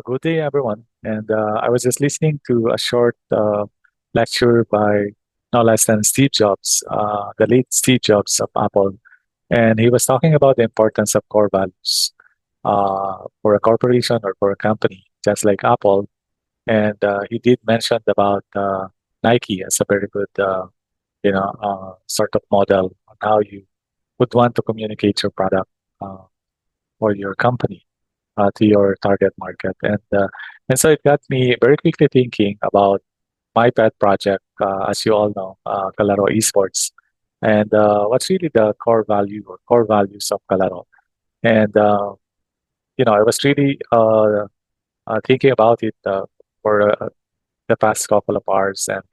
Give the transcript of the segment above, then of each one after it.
Good day, everyone. And I was just listening to a short lecture by no less than Steve Jobs, the late Steve Jobs of Apple. And he was talking about the importance of core values for a corporation or for a company, just like Apple. And he did mention about Nike as a very good, sort of model on how you would want to communicate your product uh, or your company to your target market. And so it got me very quickly thinking about my pet project, as you all know, Kalaro Esports, and what's really the core value or core values of Kalaro. And I was really thinking about it for the past couple of hours, and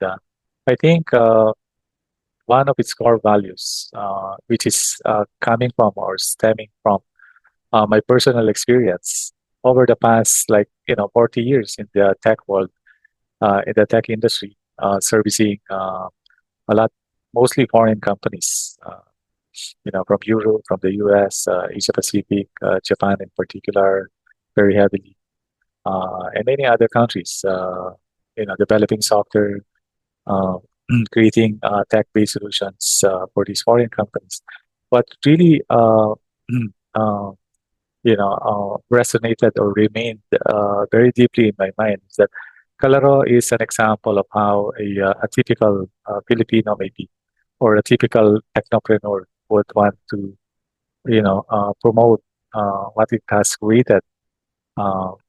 I think one of its core values, which is coming from or stemming from my personal experience over the past 40 years in the tech world, in the tech industry, servicing a lot, mostly foreign companies, from Europe, from the US, Asia Pacific, Japan in particular, very heavily, and many other countries, developing software, uh, creating tech-based solutions for these foreign companies. What really uh, resonated or remained very deeply in my mind is that Kalaro is an example of how a typical Filipino maybe, or a typical technopreneur would want to, promote what it has created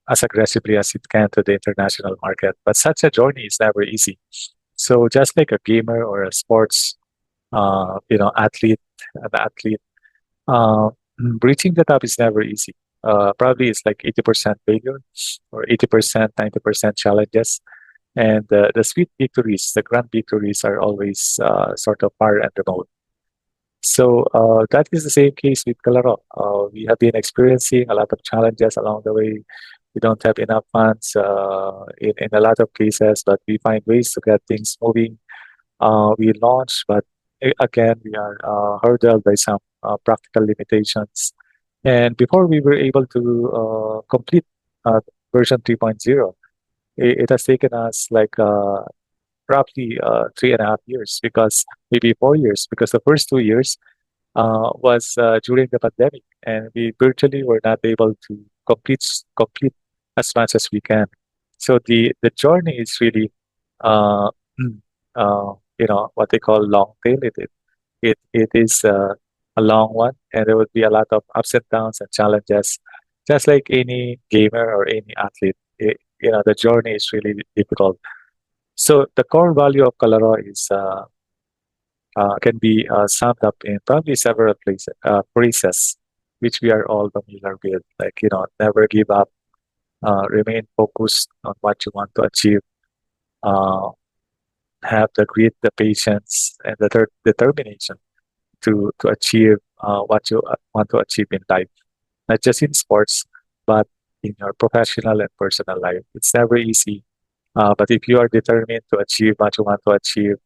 as aggressively as it can to the international market. But such a journey is never easy. So just like a gamer or a sports, athlete, an athlete, uh, reaching the top is never easy. Probably it's like 80% failure or 80%, 90% challenges. And the sweet victories, the grand victories are always sort of far and remote. So that is the same case with Kalaro. We have been experiencing a lot of challenges along the way. We don't have enough funds in a lot of cases, but we find ways to get things moving. We launch, but again, we are hurdled by some practical limitations. And before we were able to complete version 3.0, it has taken us like roughly 3.5 years, because maybe 4 years, because the first 2 years was during the pandemic, and we virtually were not able to complete as much as we can. So the journey is really uh, what they call long tail. It is a long one, and there would be a lot of ups and downs and challenges, just like any gamer or any athlete. The journey is really difficult. So the core value of Kalaro is can be summed up in probably several phrases, which we are all familiar with, like never give up, remain focused on what you want to achieve, uh, have the grit, the patience, and the determination to achieve what you want to achieve in life, not just in sports, but in your professional and personal life. It's never easy, but if you are determined to achieve what you want to achieve,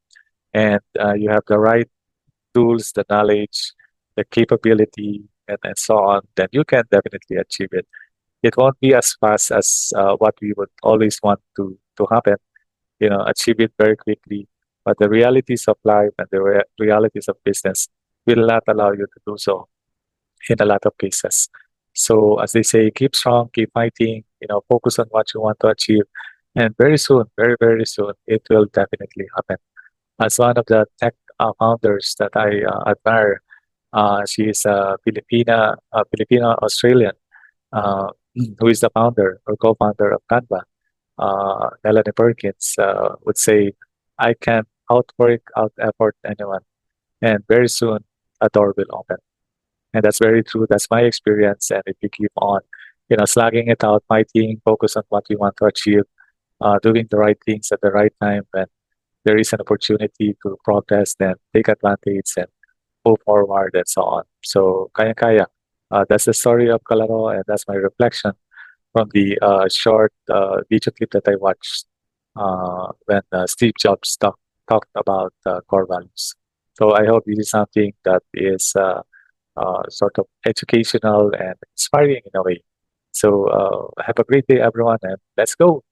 and you have the right tools, the knowledge, the capability, and so on, then you can definitely achieve it. It won't be as fast as what we would always want to happen, achieve it very quickly. But the realities of life and the realities of business will not allow you to do so in a lot of cases. So as they say, keep strong, keep fighting, focus on what you want to achieve. And very soon, very, very soon, it will definitely happen. As one of the tech founders that I admire, she is a Filipino-Australian, uh, who is the founder or co-founder of CANVA. Melanie Perkins would say, I can outwork, out effort anyone, and very soon a door will open. And that's very true. That's my experience. And if you keep on, slugging it out, fighting, focus on what you want to achieve, doing the right things at the right time, when there is an opportunity to progress, then take advantage and move forward and so on. So, kaya-kaya. That's the story of Kalaro, and that's my reflection from the short video clip that I watched when Steve Jobs talked about core values. So I hope this is something that is sort of educational and inspiring in a way. So have a great day, everyone, and let's go.